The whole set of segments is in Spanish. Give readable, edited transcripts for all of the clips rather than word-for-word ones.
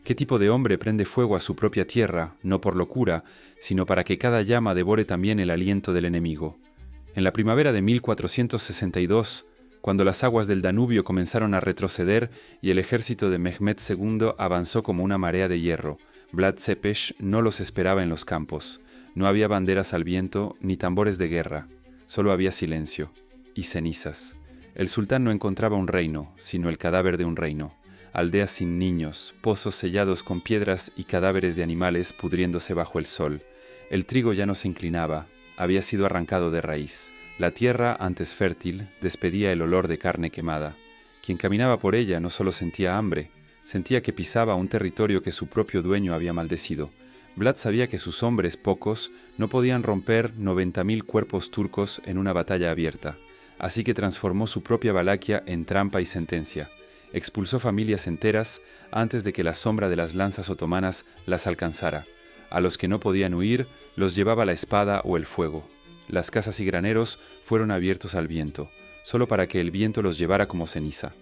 ¿Qué tipo de hombre prende fuego a su propia tierra, no por locura, sino para que cada llama devore también el aliento del enemigo? En la primavera de 1462, cuando las aguas del Danubio comenzaron a retroceder y el ejército de Mehmed II avanzó como una marea de hierro, Vlad Tepes no los esperaba en los campos. No había banderas al viento ni tambores de guerra, solo había silencio y cenizas. El sultán no encontraba un reino, sino el cadáver de un reino. Aldeas sin niños, pozos sellados con piedras y cadáveres de animales pudriéndose bajo el sol. El trigo ya no se inclinaba, había sido arrancado de raíz. La tierra, antes fértil, despedía el olor de carne quemada. Quien caminaba por ella no solo sentía hambre, sentía que pisaba un territorio que su propio dueño había maldecido. Vlad sabía que sus hombres, pocos, no podían romper 90.000 cuerpos turcos en una batalla abierta, así que transformó su propia Valaquia en trampa y sentencia. Expulsó familias enteras antes de que la sombra de las lanzas otomanas las alcanzara. A los que no podían huir, los llevaba la espada o el fuego. Las casas y graneros fueron abiertos al viento, solo para que el viento los llevara como ceniza.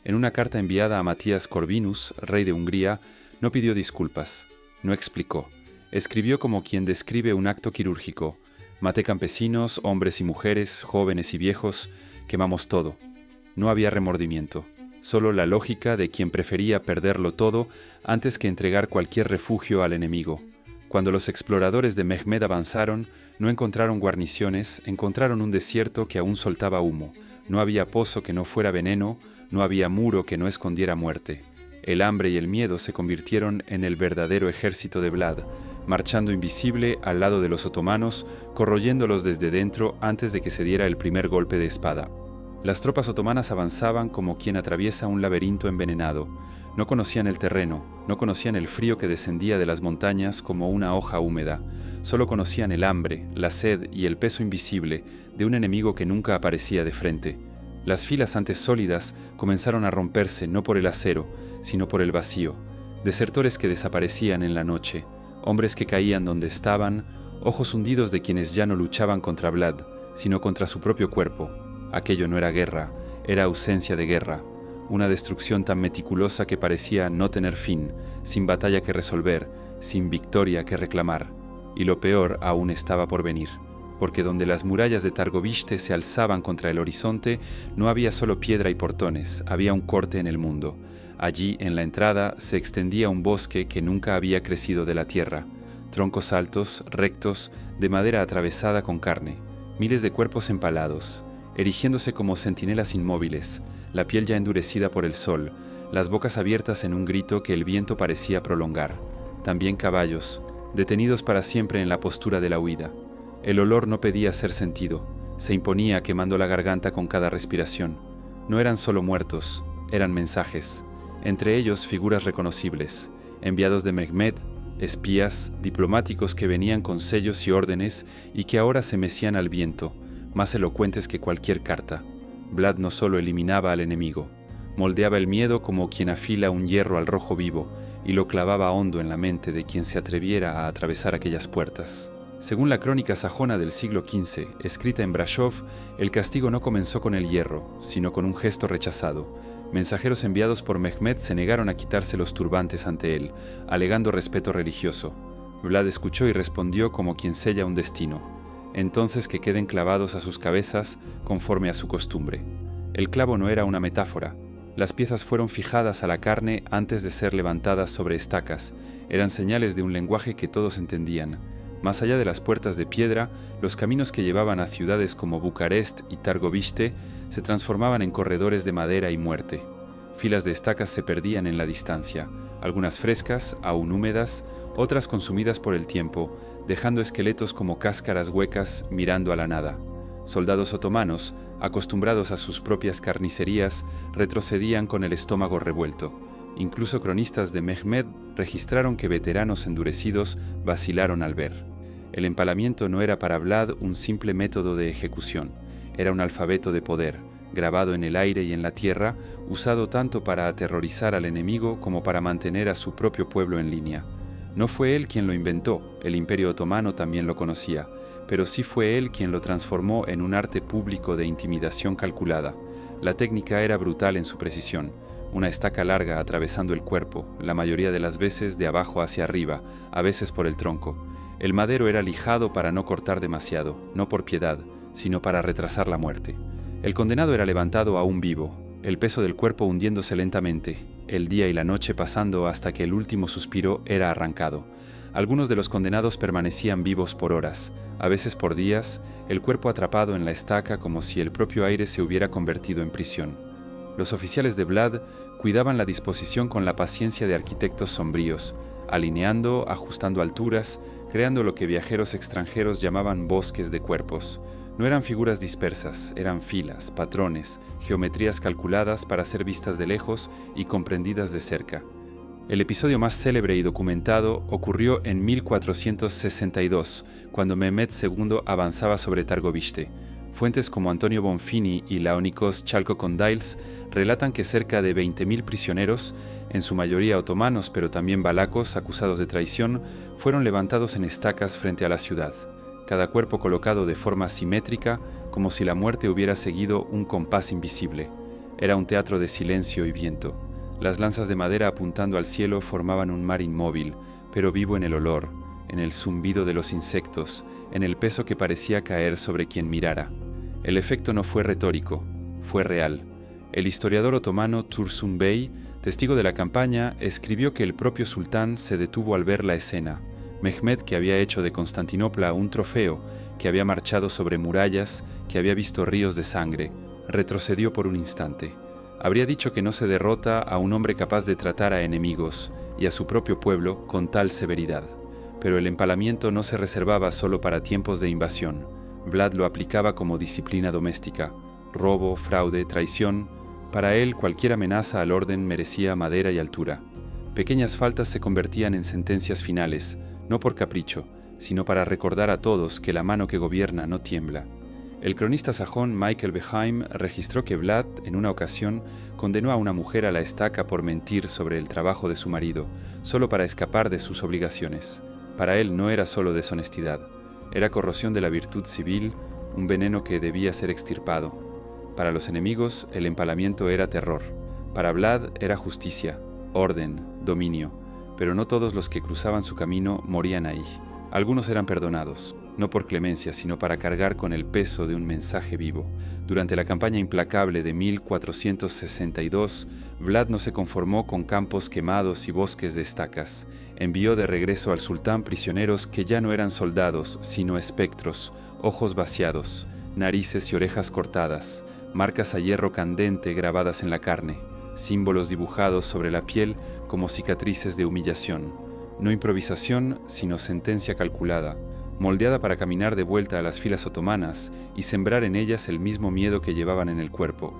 En una carta enviada a Matías Corvinus, rey de Hungría, no pidió disculpas, no explicó. Escribió como quien describe un acto quirúrgico. Maté campesinos, hombres y mujeres, jóvenes y viejos, quemamos todo. No había remordimiento, solo la lógica de quien prefería perderlo todo antes que entregar cualquier refugio al enemigo. Cuando los exploradores de Mehmed avanzaron, no encontraron guarniciones, encontraron un desierto que aún soltaba humo. No había pozo que no fuera veneno, no había muro que no escondiera muerte. El hambre y el miedo se convirtieron en el verdadero ejército de Vlad, marchando invisible al lado de los otomanos, corroyéndolos desde dentro antes de que se diera el primer golpe de espada. Las tropas otomanas avanzaban como quien atraviesa un laberinto envenenado. No conocían el terreno, no conocían el frío que descendía de las montañas como una hoja húmeda. Solo conocían el hambre, la sed y el peso invisible de un enemigo que nunca aparecía de frente. Las filas antes sólidas comenzaron a romperse no por el acero, sino por el vacío. Desertores que desaparecían en la noche, hombres que caían donde estaban, ojos hundidos de quienes ya no luchaban contra Vlad, sino contra su propio cuerpo. Aquello no era guerra, era ausencia de guerra. Una destrucción tan meticulosa que parecía no tener fin, sin batalla que resolver, sin victoria que reclamar. Y lo peor aún estaba por venir, porque donde las murallas de Targoviste se alzaban contra el horizonte, no había solo piedra y portones, había un corte en el mundo. Allí, en la entrada, se extendía un bosque que nunca había crecido de la tierra. Troncos altos, rectos, de madera atravesada con carne. Miles de cuerpos empalados, erigiéndose como centinelas inmóviles, la piel ya endurecida por el sol, las bocas abiertas en un grito que el viento parecía prolongar. También caballos, detenidos para siempre en la postura de la huida. El olor no pedía ser sentido, se imponía quemando la garganta con cada respiración. No eran solo muertos, eran mensajes, entre ellos figuras reconocibles, enviados de Mehmed, espías, diplomáticos que venían con sellos y órdenes y que ahora se mecían al viento, más elocuentes que cualquier carta. Vlad no solo eliminaba al enemigo, moldeaba el miedo como quien afila un hierro al rojo vivo y lo clavaba hondo en la mente de quien se atreviera a atravesar aquellas puertas. Según la crónica sajona del siglo XV, escrita en Brasov, el castigo no comenzó con el hierro, sino con un gesto rechazado. Mensajeros enviados por Mehmed se negaron a quitarse los turbantes ante él, alegando respeto religioso. Vlad escuchó y respondió como quien sella un destino. Entonces que queden clavados a sus cabezas conforme a su costumbre. El clavo no era una metáfora. Las piezas fueron fijadas a la carne antes de ser levantadas sobre estacas. Eran señales de un lenguaje que todos entendían. Más allá de las puertas de piedra, los caminos que llevaban a ciudades como Bucarest y Targoviste se transformaban en corredores de madera y muerte. Filas de estacas se perdían en la distancia, algunas frescas, aún húmedas, otras consumidas por el tiempo, dejando esqueletos como cáscaras huecas mirando a la nada. Soldados otomanos, acostumbrados a sus propias carnicerías, retrocedían con el estómago revuelto. Incluso cronistas de Mehmed registraron que veteranos endurecidos vacilaron al ver. El empalamiento no era para Vlad un simple método de ejecución, era un alfabeto de poder, grabado en el aire y en la tierra, usado tanto para aterrorizar al enemigo como para mantener a su propio pueblo en línea. No fue él quien lo inventó, el Imperio Otomano también lo conocía, pero sí fue él quien lo transformó en un arte público de intimidación calculada. La técnica era brutal en su precisión. una estaca larga atravesando el cuerpo, la mayoría de las veces de abajo hacia arriba, a veces por el tronco. El madero era lijado para no cortar demasiado, no por piedad, sino para retrasar la muerte. El condenado era levantado aún vivo, el peso del cuerpo hundiéndose lentamente, el día y la noche pasando hasta que el último suspiro era arrancado. Algunos de los condenados permanecían vivos por horas, a veces por días, el cuerpo atrapado en la estaca como si el propio aire se hubiera convertido en prisión. Los oficiales de Vlad cuidaban la disposición con la paciencia de arquitectos sombríos, alineando, ajustando alturas, creando lo que viajeros extranjeros llamaban bosques de cuerpos. No eran figuras dispersas, eran filas, patrones, geometrías calculadas para ser vistas de lejos y comprendidas de cerca. El episodio más célebre y documentado ocurrió en 1462, cuando Mehmed II avanzaba sobre Targoviste. Fuentes como Antonio Bonfini y Laonikos Chalkokondyles relatan que cerca de 20.000 prisioneros, en su mayoría otomanos pero también valacos acusados de traición, fueron levantados en estacas frente a la ciudad, cada cuerpo colocado de forma simétrica como si la muerte hubiera seguido un compás invisible. Era un teatro de silencio y viento. Las lanzas de madera apuntando al cielo formaban un mar inmóvil, pero vivo en el olor, en el zumbido de los insectos, en el peso que parecía caer sobre quien mirara. El efecto no fue retórico, fue real. El historiador otomano Tursun Bey, testigo de la campaña, escribió que el propio sultán se detuvo al ver la escena. Mehmed, que había hecho de Constantinopla un trofeo, que había marchado sobre murallas, que había visto ríos de sangre, retrocedió por un instante. Habría dicho que no se derrota a un hombre capaz de tratar a enemigos y a su propio pueblo con tal severidad. Pero el empalamiento no se reservaba solo para tiempos de invasión. Vlad lo aplicaba como disciplina doméstica. Robo, fraude, traición. Para él, cualquier amenaza al orden merecía madera y altura. Pequeñas faltas se convertían en sentencias finales, no por capricho, sino para recordar a todos que la mano que gobierna no tiembla. El cronista sajón Michael Beheim registró que Vlad, en una ocasión, condenó a una mujer a la estaca por mentir sobre el trabajo de su marido, solo para escapar de sus obligaciones. Para él no era solo deshonestidad, era corrosión de la virtud civil, un veneno que debía ser extirpado. Para los enemigos, el empalamiento era terror. Para Vlad era justicia, orden, dominio, pero no todos los que cruzaban su camino morían ahí. Algunos eran perdonados, no por clemencia, sino para cargar con el peso de un mensaje vivo. Durante la campaña implacable de 1462, Vlad no se conformó con campos quemados y bosques de estacas. Envió de regreso al sultán prisioneros que ya no eran soldados, sino espectros, ojos vaciados, narices y orejas cortadas, marcas a hierro candente grabadas en la carne, símbolos dibujados sobre la piel como cicatrices de humillación. No improvisación, sino sentencia calculada, moldeada para caminar de vuelta a las filas otomanas y sembrar en ellas el mismo miedo que llevaban en el cuerpo.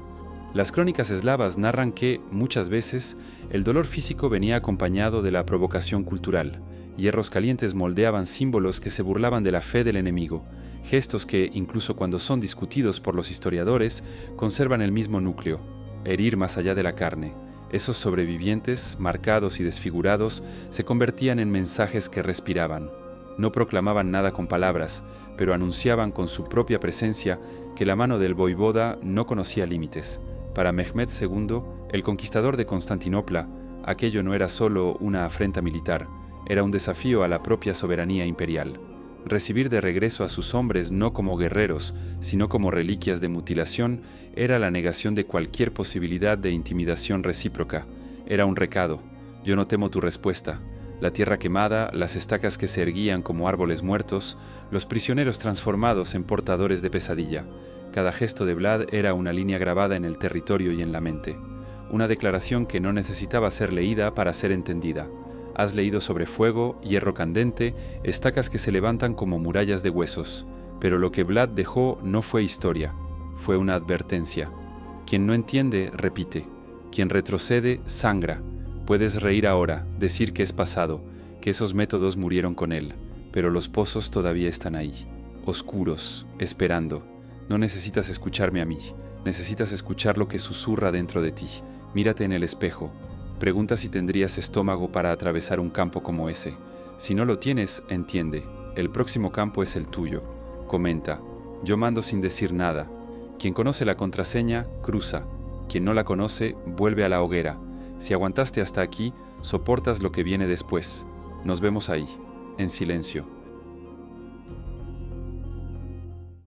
Las crónicas eslavas narran que, muchas veces, el dolor físico venía acompañado de la provocación cultural. Hierros calientes moldeaban símbolos que se burlaban de la fe del enemigo, gestos que, incluso cuando son discutidos por los historiadores, conservan el mismo núcleo: herir más allá de la carne. Esos sobrevivientes, marcados y desfigurados, se convertían en mensajes que respiraban. No proclamaban nada con palabras, pero anunciaban con su propia presencia que la mano del voivoda no conocía límites. Para Mehmed II, el conquistador de Constantinopla, aquello no era solo una afrenta militar, era un desafío a la propia soberanía imperial. Recibir de regreso a sus hombres no como guerreros, sino como reliquias de mutilación, era la negación de cualquier posibilidad de intimidación recíproca. Era un recado: yo no temo tu respuesta. La tierra quemada, las estacas que se erguían como árboles muertos, los prisioneros transformados en portadores de pesadilla. Cada gesto de Vlad era una línea grabada en el territorio y en la mente. Una declaración que no necesitaba ser leída para ser entendida. Has leído sobre fuego, hierro candente, estacas que se levantan como murallas de huesos. Pero lo que Vlad dejó no fue historia, fue una advertencia. Quien no entiende, repite. Quien retrocede, sangra. Puedes reír ahora, decir que es pasado, que esos métodos murieron con él, pero los pozos todavía están ahí, oscuros, esperando. No necesitas escucharme a mí, necesitas escuchar lo que susurra dentro de ti. Mírate en el espejo. Pregunta si tendrías estómago para atravesar un campo como ese. Si no lo tienes, entiende. El próximo campo es el tuyo. Comenta. Yo mando sin decir nada. Quien conoce la contraseña, cruza. Quien no la conoce, vuelve a la hoguera. Si aguantaste hasta aquí, soportas lo que viene después. Nos vemos ahí, en silencio.